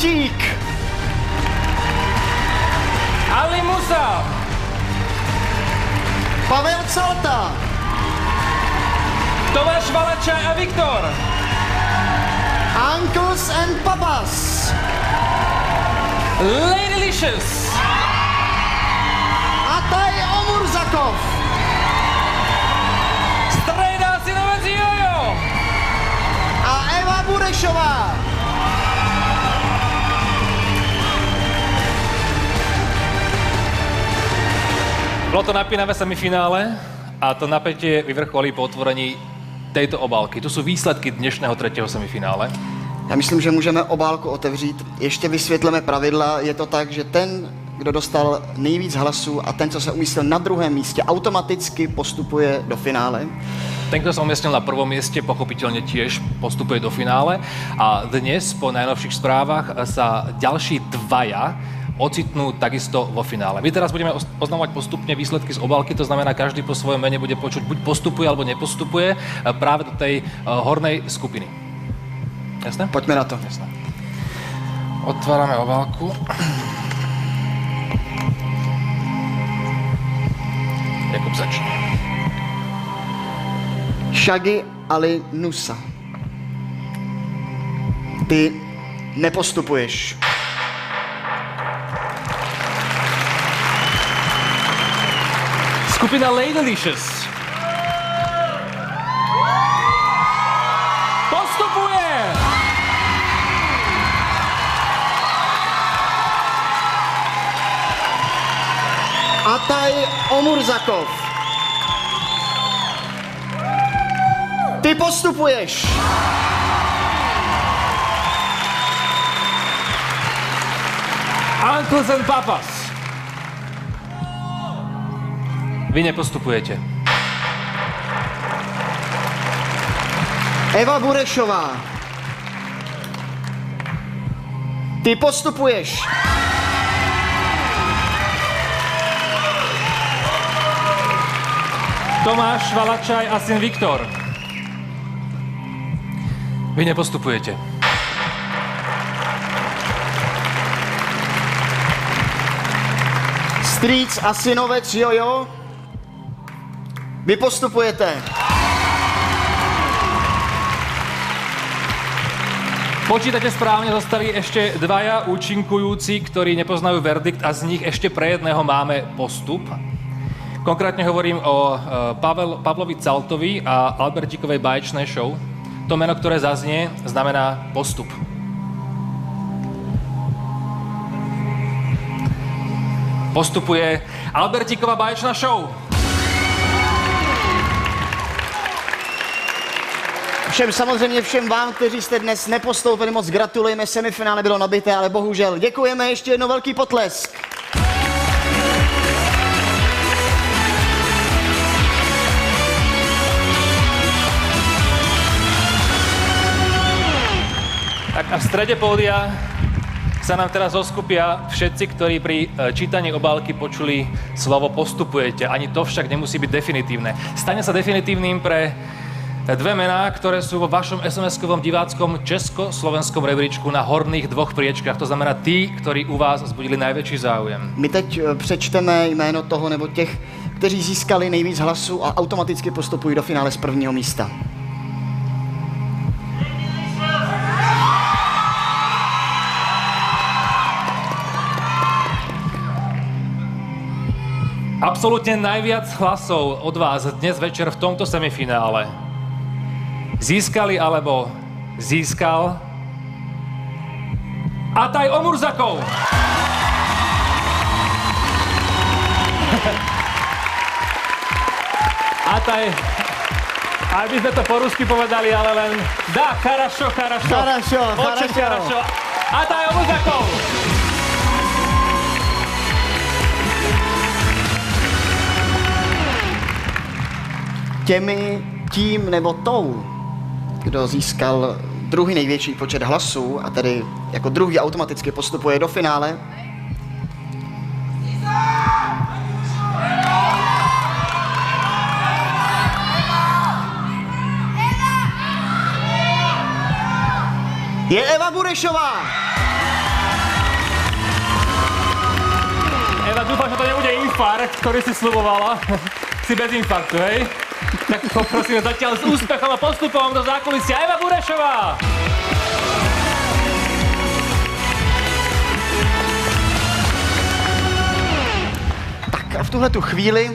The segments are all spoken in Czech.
Butík. Ali Musa. Pavel Calta. Tomáš Valačaj a Viktor. Uncles and Papas. Ladylicious. Ataj Omurzakov. Strejda synovec Jojo. A Eva Burešová. Bolo to napínavé semifinále a to napätie vyvrcholí po otvorení tejto obálky. Tu sú výsledky dnešného tretieho semifinále. Já myslím, že můžeme obálku otevřít. Ještě vysvětlíme pravidla. Je to tak, že ten, kdo dostal nejvíc hlasů a ten, co se umístil na druhém místě, automaticky postupuje do finále. Ten, kto sa umiestnil na prvom mieste, pochopiteľne tiež postupuje do finále. A dnes, po najnovších správach, sa ďalší dvaja ocitnú takisto vo finále. My teraz budeme oznamovať postupne výsledky z obálky, to znamená, každý po svojom mene bude počuť, buď postupuje, alebo nepostupuje práve do tej hornej skupiny. Jasné? Pojďme na to. Jasné. Otvárame obálku. Jakub začne. Shaggy Ali Nusa. Ty nepostupuješ. Skupina Ladylicious. Postupuje! Ataj Omurzakov. Ty postupuješ. Uncles and Papas. Vy nepostupujete. Eva Burešová. Ty postupuješ. Tomáš Valačaj a syn Viktor. Vy nepostupujete. Strýc a synovec Jojo. Vy postupujete. Počítate správne, zostali ešte dvaja účinkujúci, ktorí nepoznajú verdikt a z nich ešte pre jedného máme postup. Konkrétne hovorím o Pavlovi Caltovi a Albertíkovej báječnej show. To meno, ktoré zaznie, znamená postup. Postupuje Albertíková báječná show. Samozřejmě všem vám, kteří jste dnes nepostoupili, moc gratulujeme, semifinále bylo nabité, ale bohužel děkujeme, ještě jednou velký potlesk. Tak a v strede pódia sa nám teraz zoskupia všetci, ktorí pri čítaní obálky počuli slovo postupujete. Ani to však nemusí byť definitívne. Stane sa definitívnym pre dve mená, ktoré sú vo vašom SMS-kovom diváckom československom rebríčku na horných dvoch priečkách. To znamená tí, ktorí u vás vzbudili najväčší záujem. My teď přečteme jméno toho nebo těch, kteří získali nejvíc hlasů a automaticky postupují do finále z prvního místa. Absolútne najviac hlasov od vás dnes večer v tomto semifinále získali alebo získal Ataj Omurzakov. Ataj, aj by sme to po rusky povedali, ale len dá, хорошо. Очень хорошо. Ataj Omurzakov. Tím nebo tou, kdo získal druhý největší počet hlasů a tedy jako druhý automaticky postupuje do finále, je Eva Burešová. dúfam, že to nebude infarkt, ktorý si sľubovala. Si bez infarktu, hej? Tak poprosím zatiaľ s úspechom a postupom do zákulisia Eva Burešová. Tak a v tuhletu chvíli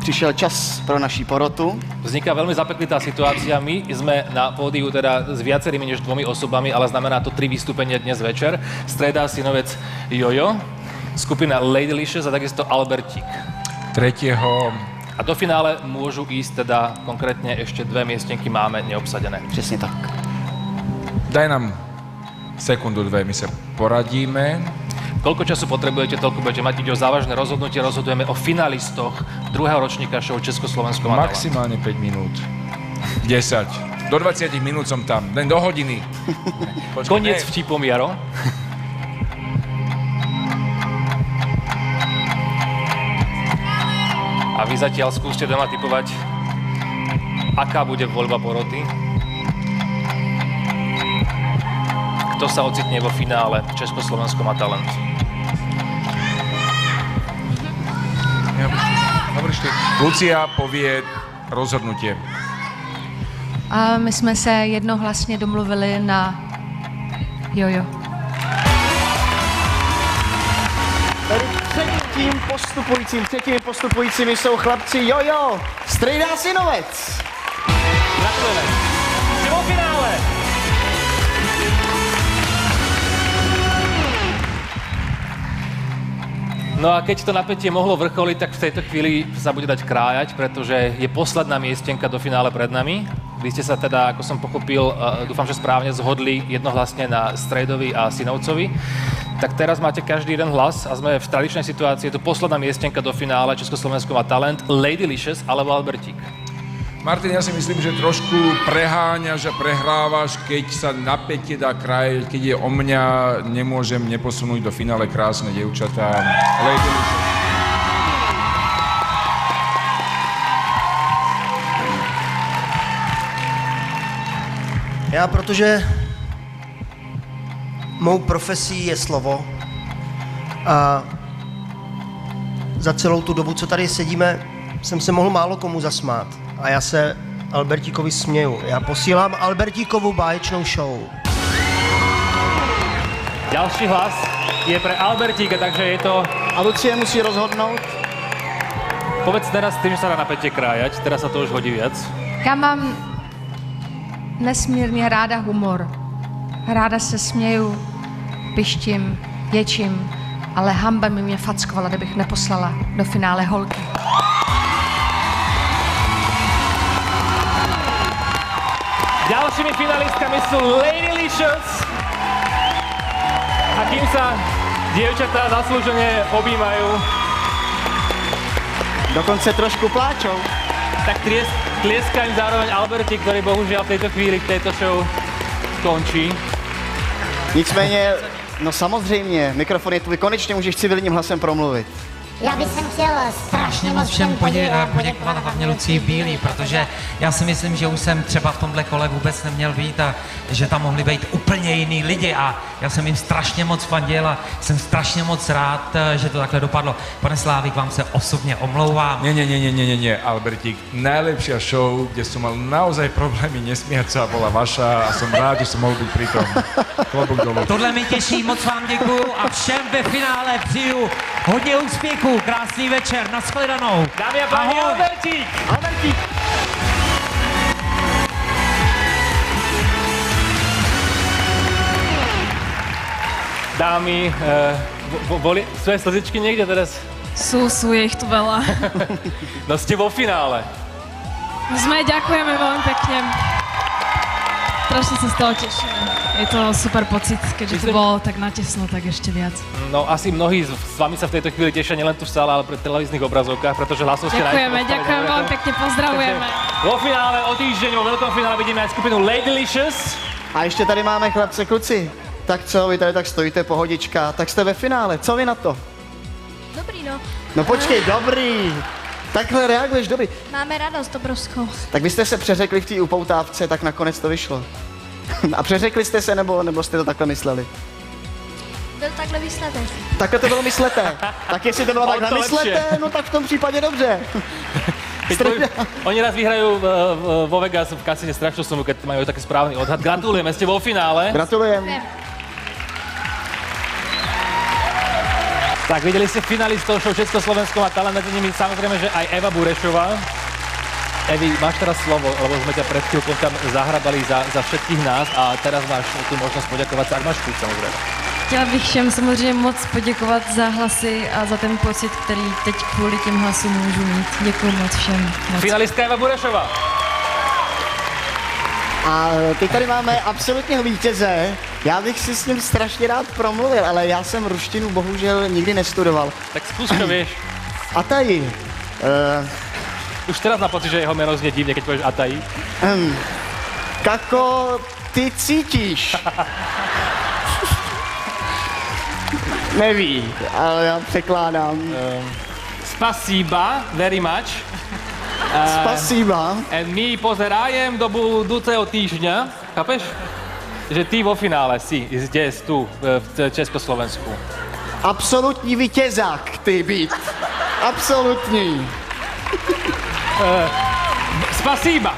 přišel čas pro naší porotu. Vzniká veľmi zapeklitá situácia. My sme na pódiu teda s viacerými než 2 osobami, ale znamená to 3 vystúpenia dnes večer. Streda synovec Jojo, skupina Ladylicious a takisto Albertík. Tretieho. A do finále môžu ísť teda konkrétne ešte 2 miestenky máme neobsadené. Přesně tak. Daj nám sekundu, 2, my sa poradíme. Koľko času potrebujete, toľko budete mať. Ide o závažné rozhodnutie. Rozhodujeme o finalistoch 2. ročníka show Československo má talent. Maximálne 5 minút. 10. Do 20 minút som tam. Len do hodiny. Počkej, Koniec vtipom, Jaro. A vy zatiaľ skúste doma tipovať, aká bude voľba poroty. Kto sa ocitne vo finále Československo má talent. Lucia povie rozhodnutie. A my jsme se jednohlasně domluvili na Jojo. Tady třetími postupujícími jsou chlapci Jojo, Strejda a synovec. Gratulujeme. Jste vo finále. No a keď to napätie mohlo vrcholiť, tak v tejto chvíli sa bude dať krájať, pretože je posledná miestenka do finále pred nami. Vy ste sa teda, ako som pochopil, dúfam, že správne zhodli jednohlasne na Strejdovi a Synovcovi. Tak teraz máte každý jeden hlas a sme v tradičnej situácii. Je to posledná miestenka do finále Československo má talent, Ladylicious alebo Albertík. Martin, ja si myslím, že trošku preháňaš a prehrávaš, keď sa napätie dá krájať, keď je o mňa, nemôžem neposunúť do finále krásne dievčatá. Ladylicious. Já, protože mou profesí je slovo a za celou tu dobu, co tady sedíme, jsem se mohl málo komu zasmát. A já se Albertíkovi směju. Já posílám Albertíkovu báječnou show. Ďalší hlas je pre Albertíka, takže je to... A Lucie musí rozhodnout. Povedz teraz tým, že sa dá napätie krájať, teraz sa to už hodí viac. Já mám nesmírně ráda humor. Ráda se směju, pištím, ječím, ale hamba mi mě fackovala, kdybych neposlala do finále holky. Ďalšími finalistkami sú Ladylicious. A kým sa dievčatá zaslúžene objímajú, Dokonce trošku pláčou. tak tlieska im zároveň Albertík, ktorý bohužiaľ v tejto chvíli, v tejto show končí. Nicméně, no samozřejmě, mikrofon je tvůj, konečně můžeš civilním hlasem promluvit. Já bych chtěl strašně moc všem poděkovat hlavně Lucii Bílý, protože já si myslím, že už jsem třeba v tomhle kole vůbec neměl být a že tam mohli být úplně jiný lidi a já jsem jim strašně moc fandil a jsem strašně moc rád, že to takhle dopadlo. Pane Slávik, vám se osobně omlouvám. Nie, Albertík. Najlepšia show, kde som mal naozaj problémy nesmiať sa, bola vaša a som rád, že som mohol byť pri tom. Klobúk dolu. Tohle mi těší, moc vám děkuju a všem ve finále přeju hodně úspěchů, krásný večer, nashledanou. Dámy a páni, Ahoj. Albertík! Albertík. Dámy, boli svoje slzičky niekde teraz? Sú, je ich tu veľa. No ste vo finále. Ďakujeme veľmi pekne. Strašne sa z toho tešíme. Je to super pocit, keďže to bolo tak natesno, tak ešte viac. No asi mnohí s vami sa v tejto chvíli tešia nielen tu v sále, ale pri televíznych obrazovkách, pretože hlasov ste Ďakujeme veľmi pekne, pozdravujeme. Vo finále o týždeň, vo veľkom finále vidíme aj skupinu Ladylicious. A ještě tady máme chlapce, kluci. Tak co, vy tady tak stojíte, pohodička, tak jste ve finále, co vy na to? Dobrý, no. No počkej, dobrý. Takhle reaguješ, dobrý. Máme radost obrovskou. Tak vy jste se přeřekli v té upoutávce, tak nakonec to vyšlo. A přeřekli jste se, nebo jste to takhle mysleli? byl takhle výsledek. Takhle to bylo mysleté. Tak jestli to bylo O takhle to lepšie. mysleté, no tak v tom případě dobře. Oni raz vyhrajú vo Vegas v kasine strašnú sumu, keď majú taký správny odhad. Gratulujeme, ste vo finále. Gratulujem. Tak videli ste finalistov show Československo a talent medzi nimi samozrejme, že aj Eva Burešová. Evi, máš teraz slovo, lebo sme ťa pred chvíľkou tam zahrabali za všetkých nás a teraz máš tu možnosť poďakovať sa, ak máš chuť samozrejme. Chtěla bych všem samozřejmě moc poděkovat za hlasy a za ten pocit, který teď kvůli těm hlasům můžu mít. Děkuji moc všem. Moc. Finalistka Eva Burešová. A teď tady máme absolutního vítěze. Já bych si s ním strašně rád promluvil, ale já jsem ruštinu bohužel nikdy nestudoval. Tak skús, čo vieš. Ataji. Už teraz má pocit, že jeho meno znie divne, keď povieš Ataji. Kako ty cítíš? Neví, ale já překládám. Spasiba, very much. Spasiba. And my pozerájem do budúceho týždňa, chápeš? Že ty vo finále si zdes tu v Československu. Absolutní vítězák ty být. Absolutní. Spasiba.